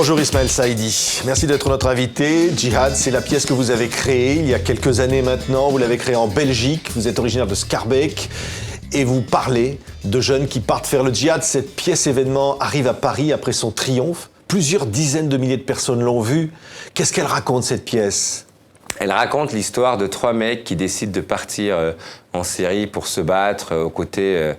Bonjour Ismaël Saïdi, merci d'être notre invité. Djihad, c'est la pièce que vous avez créée il y a quelques années maintenant. Vous l'avez créée en Belgique, vous êtes originaire de Schaerbeek et vous parlez de jeunes qui partent faire le djihad. Cette pièce événement arrive à Paris après son triomphe. Plusieurs dizaines de milliers de personnes l'ont vue. Qu'est-ce qu'elle raconte cette pièce ? Elle raconte l'histoire de 3 mecs qui décident de partir en Syrie pour se battre aux côtés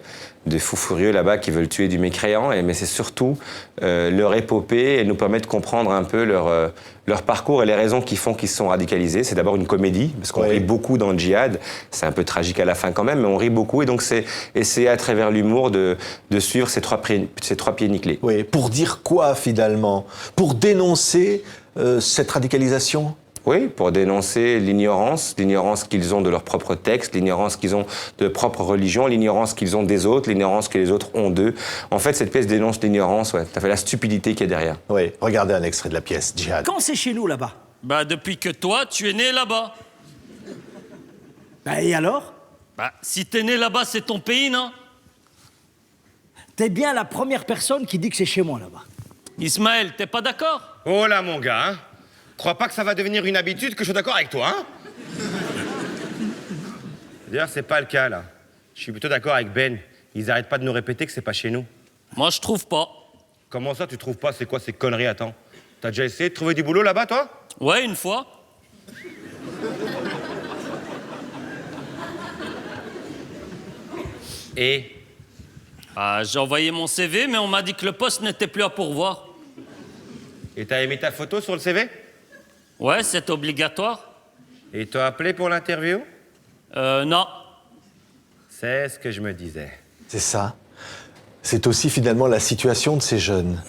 de fous furieux là-bas qui veulent tuer du mécréant. Mais c'est surtout leur épopée et nous permet de comprendre un peu leur parcours et les raisons qui font qu'ils se sont radicalisés. C'est d'abord une comédie, parce qu'on rit beaucoup dans le djihad. C'est un peu tragique à la fin quand même, mais on rit beaucoup. Et donc c'est essayer à travers l'humour de suivre ces trois pieds nickelés. Oui, pour dire quoi finalement ? Pour dénoncer cette radicalisation ? Oui, pour dénoncer l'ignorance qu'ils ont de leur propre texte, l'ignorance qu'ils ont de leur propre religion, l'ignorance qu'ils ont des autres, l'ignorance que les autres ont d'eux. En fait, cette pièce dénonce l'ignorance, tout à fait, la stupidité qu'il y a derrière. Oui, regardez un extrait de la pièce, Djihad. Quand c'est chez nous, là-bas ? Bah, depuis que toi, tu es né là-bas. Bah, et alors ? Bah, si t'es né là-bas, c'est ton pays, non ? T'es bien la première personne qui dit que c'est chez moi, là-bas. Ismaël, t'es pas d'accord ? Oh là, mon gars, hein. Crois pas que ça va devenir une habitude que je suis d'accord avec toi, hein. D'ailleurs, c'est pas le cas, là. Je suis plutôt d'accord avec Ben. Ils arrêtent pas de nous répéter que c'est pas chez nous. Moi, je trouve pas. Comment ça, tu trouves pas? C'est quoi ces conneries, attends? T'as déjà essayé de trouver du boulot là-bas, toi? Ouais, une fois. Et? Ah, j'ai envoyé mon CV, mais on m'a dit que le poste n'était plus à pourvoir. Et t'as mis ta photo sur le CV? Ouais, c'est obligatoire. Et t'as appelé pour l'interview? Non. C'est ce que je me disais. C'est ça. C'est aussi finalement la situation de ces jeunes.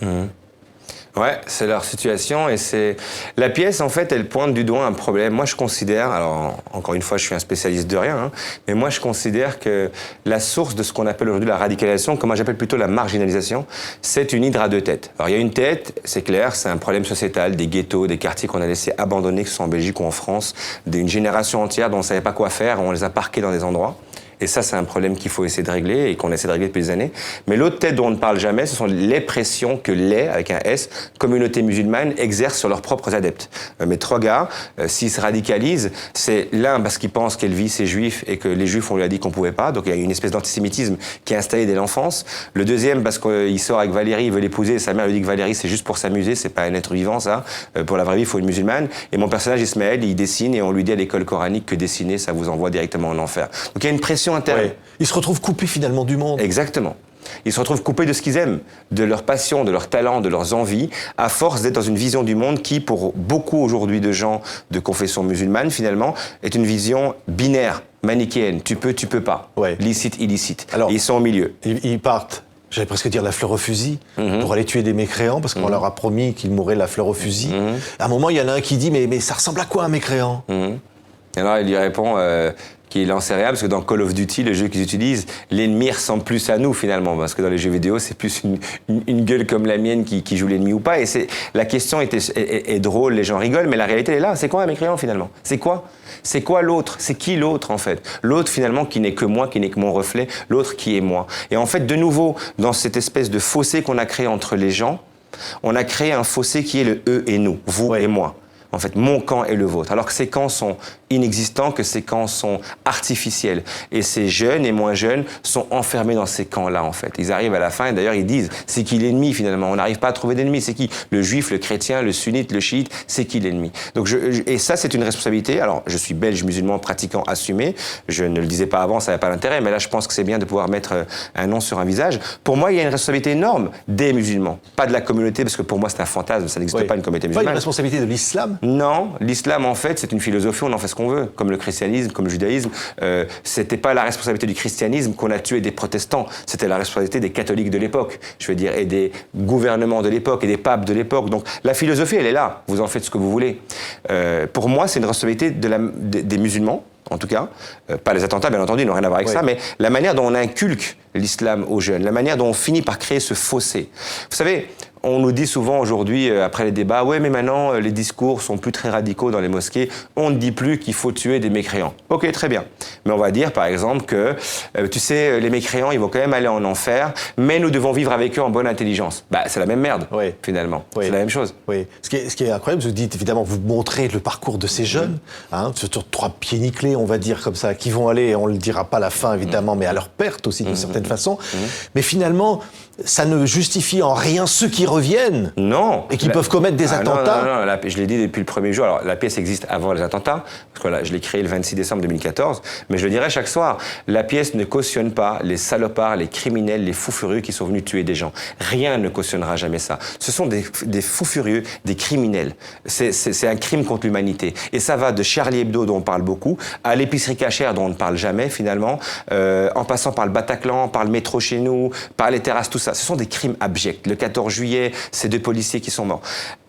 Ouais, c'est leur situation et c'est... La pièce, en fait, elle pointe du doigt un problème. Moi, je considère, alors, encore une fois, je suis un spécialiste de rien, hein, mais moi, je considère que la source de ce qu'on appelle aujourd'hui la radicalisation, comme moi j'appelle plutôt la marginalisation, c'est une hydre à 2 têtes. Alors, il y a une tête, c'est clair, c'est un problème sociétal, des ghettos, des quartiers qu'on a laissés abandonnés, que ce soit en Belgique ou en France, d'une génération entière dont on ne savait pas quoi faire, on les a parqués dans des endroits. Et ça, c'est un problème qu'il faut essayer de régler et qu'on essaie de régler depuis des années. Mais l'autre tête dont on ne parle jamais, ce sont les pressions que les, avec un S, communautés musulmanes exercent sur leurs propres adeptes. Mes 3 gars, s'ils se radicalisent, c'est l'un parce qu'il pense qu'Elvis est juif et que les juifs, on lui a dit qu'on pouvait pas. Donc il y a une espèce d'antisémitisme qui est installé dès l'enfance. Le deuxième, parce qu'il sort avec Valérie, il veut l'épouser. Sa mère lui dit que Valérie, c'est juste pour s'amuser, c'est pas un être vivant, ça. Pour la vraie vie, il faut une musulmane. Et mon personnage, Ismaël, il dessine et on lui dit à l'école coranique que dessiner, ça vous envoie directement en enfer. Donc il y a une pression interne. Ouais. Ils se retrouvent coupés finalement du monde. Exactement. Ils se retrouvent coupés de ce qu'ils aiment, de leur passion, de leur talent, de leurs envies, à force d'être dans une vision du monde qui, pour beaucoup aujourd'hui de gens de confession musulmane, finalement, est une vision binaire, manichéenne. Tu peux pas. Ouais. Licite, illicite. Alors, et ils sont au milieu. Ils partent, j'allais presque dire la fleur au fusil, pour aller tuer des mécréants, parce qu'on leur a promis qu'ils mourraient la fleur au fusil. À un moment, il y en a un qui dit, mais ça ressemble à quoi un mécréant ? Et alors, il lui répond qu'il en sait rien, parce que dans Call of Duty, le jeu qu'ils utilisent, l'ennemi ressemble plus à nous, finalement, parce que dans les jeux vidéo, c'est plus une gueule comme la mienne qui joue l'ennemi ou pas. Et la question est drôle, les gens rigolent, mais la réalité, elle est là. C'est quoi un mécréant, finalement ? C'est quoi ? C'est quoi l'autre ? C'est qui l'autre, en fait ? L'autre, finalement, qui n'est que moi, qui n'est que mon reflet, l'autre qui est moi. Et en fait, de nouveau, dans cette espèce de fossé qu'on a créé entre les gens, on a créé un fossé qui est le eux et nous, vous et moi. En fait, mon camp et le vôtre. Alors que ces camps sont inexistants, que ces camps sont artificiels. Et ces jeunes et moins jeunes sont enfermés dans ces camps-là, en fait. Ils arrivent à la fin, et d'ailleurs, ils disent, c'est qui l'ennemi, finalement ? On n'arrive pas à trouver d'ennemi. C'est qui ? Le juif, le chrétien, le sunnite, le chiite, c'est qui l'ennemi ? Donc, et ça, c'est une responsabilité. Alors, je suis belge, musulman, pratiquant, assumé. Je ne le disais pas avant, ça n'avait pas d'intérêt, mais là, je pense que c'est bien de pouvoir mettre un nom sur un visage. Pour moi, il y a une responsabilité énorme des musulmans. Pas de la communauté, parce que pour moi, c'est un fantasme, ça n'existe pas une communauté musulmane. Pas une responsabilité de l'islam ? Non, l'islam, en fait, c'est une philosophie, on en fait ce qu'on veut, comme le christianisme, comme le judaïsme. C'était pas la responsabilité du christianisme qu'on a tué des protestants, c'était la responsabilité des catholiques de l'époque, je veux dire, et des gouvernements de l'époque, et des papes de l'époque. Donc la philosophie, elle est là, vous en faites ce que vous voulez. Pour moi, c'est une responsabilité des musulmans, en tout cas, pas les attentats, bien entendu, ils n'ont rien à voir avec ça, mais la manière dont on inculque l'islam aux jeunes, la manière dont on finit par créer ce fossé. Vous savez, On nous dit souvent aujourd'hui, après les débats, ouais, mais maintenant, les discours sont plus très radicaux dans les mosquées. On ne dit plus qu'il faut tuer des mécréants. Ok, très bien. Mais on va dire, par exemple, que, tu sais, les mécréants, ils vont quand même aller en enfer, mais nous devons vivre avec eux en bonne intelligence. Bah, c'est la même merde, finalement. Oui. C'est la même chose. Oui. Ce qui est incroyable, vous dites, évidemment, vous montrez le parcours de ces jeunes, sur 3 pieds nickelés, on va dire, comme ça, qui vont aller, on ne le dira pas à la fin, évidemment, mais à leur perte aussi, d'une certaine façon. Mais finalement, ça ne justifie en rien ceux qui reviennent. Non. Et qui peuvent commettre des attentats. Non, je l'ai dit depuis le premier jour. Alors, la pièce existe avant les attentats, parce que voilà, je l'ai créée le 26 décembre 2014, mais je le dirai chaque soir, la pièce ne cautionne pas les salopards, les criminels, les fous furieux qui sont venus tuer des gens. Rien ne cautionnera jamais ça. Ce sont des fous furieux, des criminels. C'est un crime contre l'humanité. Et ça va de Charlie Hebdo, dont on parle beaucoup, à l'épicerie cachère, dont on ne parle jamais, finalement, en passant par le Bataclan, par le métro chez nous, par les terrasses, tout ça. Ce sont des crimes abjects. Le 14 juillet, ces 2 policiers qui sont morts.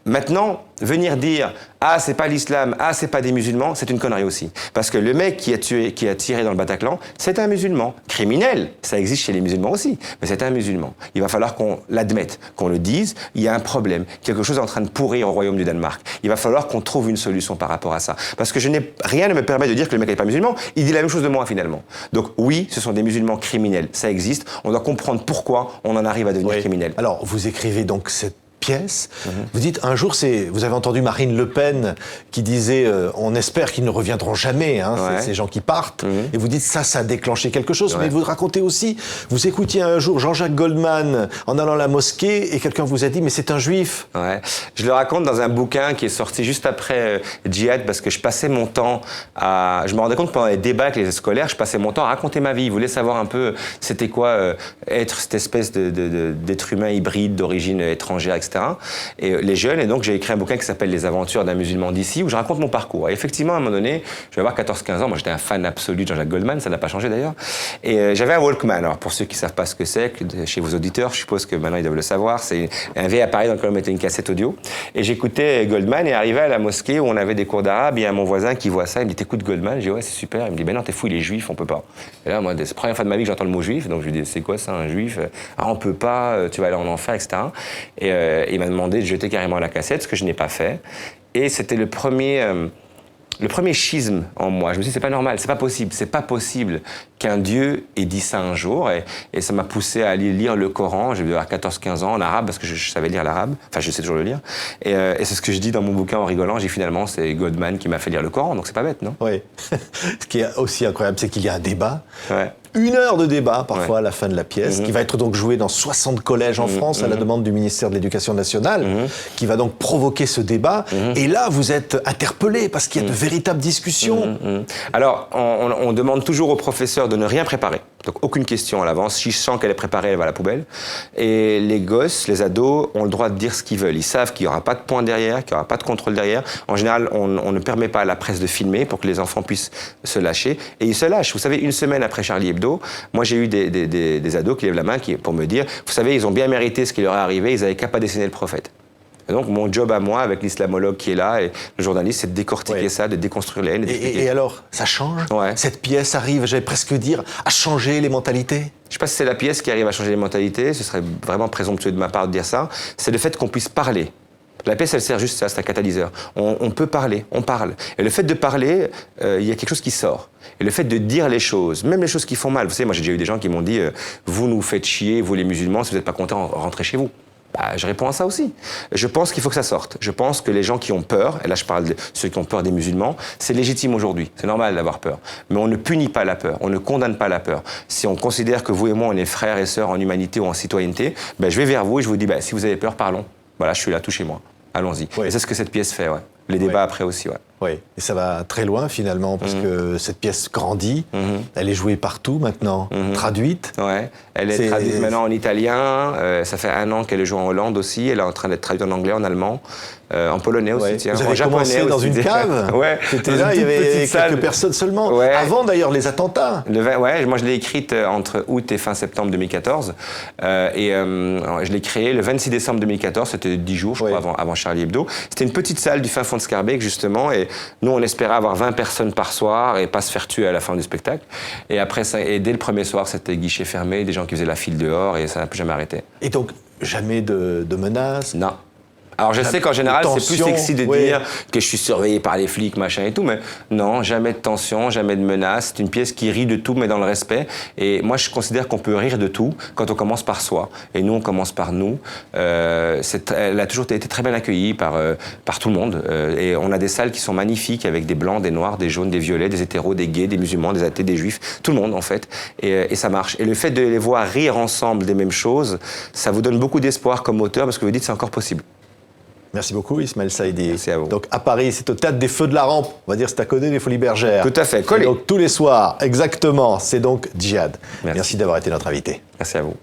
Maintenant, venir dire « Ah, c'est pas l'islam, ah, c'est pas des musulmans », c'est une connerie aussi. Parce que le mec qui a tiré dans le Bataclan, c'est un musulman. Criminel, ça existe chez les musulmans aussi, mais c'est un musulman. Il va falloir qu'on l'admette, qu'on le dise, il y a un problème, quelque chose est en train de pourrir au royaume du Danemark. Il va falloir qu'on trouve une solution par rapport à ça. Parce que rien ne me permet de dire que le mec n'est pas musulman, il dit la même chose de moi finalement. Donc oui, ce sont des musulmans criminels, ça existe, on doit comprendre pourquoi on en arrive à devenir criminel. Alors, vous écrivez donc cette pièce. Vous dites, un jour, vous avez entendu Marine Le Pen qui disait on espère qu'ils ne reviendront jamais, ces gens qui partent. Et vous dites, ça a déclenché quelque chose. Mais vous racontez aussi, vous écoutiez un jour Jean-Jacques Goldman en allant à la mosquée et quelqu'un vous a dit, mais c'est un juif. Ouais. Je le raconte dans un bouquin qui est sorti juste après Djihad, parce que je passais mon temps je me rendais compte que pendant les débats avec les scolaires, je passais mon temps à raconter ma vie. Ils voulaient savoir un peu c'était quoi être cette espèce d'être humain hybride d'origine étrangère, etc. Et les jeunes, et donc j'ai écrit un bouquin qui s'appelle Les aventures d'un musulman d'ici, où je raconte mon parcours. Et effectivement, à un moment donné, je vais avoir 14-15 ans, moi j'étais un fan absolu de Jean-Jacques Goldman, ça n'a pas changé d'ailleurs, et j'avais un Walkman. Alors pour ceux qui ne savent pas ce que c'est, chez vos auditeurs, je suppose que maintenant ils doivent le savoir, c'est un vieil appareil dans lequel on mettait une cassette audio, et j'écoutais Goldman, et arrivé à la mosquée où on avait des cours d'arabe, il y a mon voisin qui voit ça, il me dit t'écoutes Goldman? Je dis ouais c'est super, il me dit ben non t'es fou, il est juif, on peut pas. Et là moi, c'est la première fois de ma vie que j'entends le mot juif, donc je lui dis c'est quoi ça un juif? Ah on peut pas, tu vas aller en enfer, etc. Et il m'a demandé de jeter carrément la cassette, ce que je n'ai pas fait. Et c'était le premier schisme en moi. Je me suis dit, c'est pas normal, c'est pas possible qu'un Dieu ait dit ça un jour. Et ça m'a poussé à aller lire le Coran. Je devais avoir 14-15 ans en arabe, parce que je savais lire l'arabe. Enfin, je sais toujours le lire. Et c'est ce que je dis dans mon bouquin en rigolant. J'ai finalement, c'est Goldman qui m'a fait lire le Coran, donc c'est pas bête, non? Oui. Ce qui est aussi incroyable, c'est qu'il y a un débat. Ouais. 1 heure de débat, parfois, à la fin de la pièce, qui va être donc joué dans 60 collèges en France, à la demande du ministère de l'Éducation nationale, qui va donc provoquer ce débat. Et là, vous êtes interpellé, parce qu'il y a de véritables discussions. Alors, on demande toujours aux professeurs de ne rien préparer. Donc, aucune question à l'avance. Si je sens qu'elle est préparée, elle va à la poubelle. Et les gosses, les ados, ont le droit de dire ce qu'ils veulent. Ils savent qu'il n'y aura pas de point derrière, qu'il n'y aura pas de contrôle derrière. En général, on ne permet pas à la presse de filmer pour que les enfants puissent se lâcher. Et ils se lâchent. Vous savez, 1 semaine après Charlie Hebdo, moi, j'ai eu des ados qui lèvent la main pour me dire, vous savez, ils ont bien mérité ce qui leur est arrivé, ils n'avaient qu'à pas dessiner le prophète. Et donc, mon job à moi, avec l'islamologue qui est là, et le journaliste, c'est de décortiquer ça, de déconstruire les haines. Et alors, ça change? Ouais. Cette pièce arrive, j'allais presque dire, à changer les mentalités? Je ne sais pas si c'est la pièce qui arrive à changer les mentalités, ce serait vraiment présomptueux de ma part de dire ça. C'est le fait qu'on puisse parler. La pièce, elle sert juste ça, c'est un catalyseur. On peut parler, on parle. Et le fait de parler, il y a quelque chose qui sort. Et le fait de dire les choses, même les choses qui font mal. Vous savez, moi j'ai déjà eu des gens qui m'ont dit vous nous faites chier, vous les musulmans, si vous n'êtes pas contents, rentrez chez vous. Bah, je réponds à ça aussi. Je pense qu'il faut que ça sorte. Je pense que les gens qui ont peur, et là je parle de ceux qui ont peur des musulmans, c'est légitime aujourd'hui. C'est normal d'avoir peur. Mais on ne punit pas la peur, on ne condamne pas la peur. Si on considère que vous et moi, on est frères et sœurs en humanité ou en citoyenneté, ben, je vais vers vous et je vous dis, ben, si vous avez peur, parlons. Voilà, je suis là, touchez-moi. Allons-y. Oui. Et c'est ce que cette pièce fait, ouais. Les débats après aussi, ouais. Oui, et ça va très loin finalement, parce que cette pièce grandit, elle est jouée partout maintenant, traduite. Ouais, elle est traduite maintenant en italien, ça fait 1 an qu'elle est jouée en Hollande aussi, elle est en train d'être traduite en anglais, en allemand, en polonais aussi, tiens. Vous avez commencé dans une cave? Ouais. C'était là, il y avait quelques personnes seulement, avant d'ailleurs les attentats. Ouais, moi je l'ai écrite entre août et fin septembre 2014, je l'ai créée le 26 décembre 2014, c'était 10 jours je crois avant Charlie Hebdo. C'était une petite salle du fin fond de Scarbeck justement, et nous on espérait avoir 20 personnes par soir et pas se faire tuer à la fin du spectacle. Et après ça, et dès le premier soir c'était guichet fermé, des gens qui faisaient la file dehors et ça n'a plus jamais arrêté. Et donc jamais de menaces? Non. Alors je sais qu'en général, c'est plus tension, sexy de ouais. dire que je suis surveillé par les flics, machin et tout, mais non, jamais de tension, jamais de menace. C'est une pièce qui rit de tout, mais dans le respect. Et moi, je considère qu'on peut rire de tout quand on commence par soi. Et nous, on commence par nous. Elle a toujours été très bien accueillie par tout le monde. Et on a des salles qui sont magnifiques avec des blancs, des noirs, des jaunes, des violets, des hétéros, des gays, des musulmans, des athées, des juifs, tout le monde en fait. Et ça marche. Et le fait de les voir rire ensemble des mêmes choses, ça vous donne beaucoup d'espoir comme auteur parce que vous dites c'est encore possible. Merci beaucoup, Ismaël Saïdi. Merci à vous. Donc, à Paris, c'est au Théâtre des Feux de la Rampe. On va dire, c'est à côté des Folies Bergères. Tout à fait, collé. Et donc, tous les soirs, exactement. C'est donc Djihad. Merci. Merci d'avoir été notre invité. Merci à vous.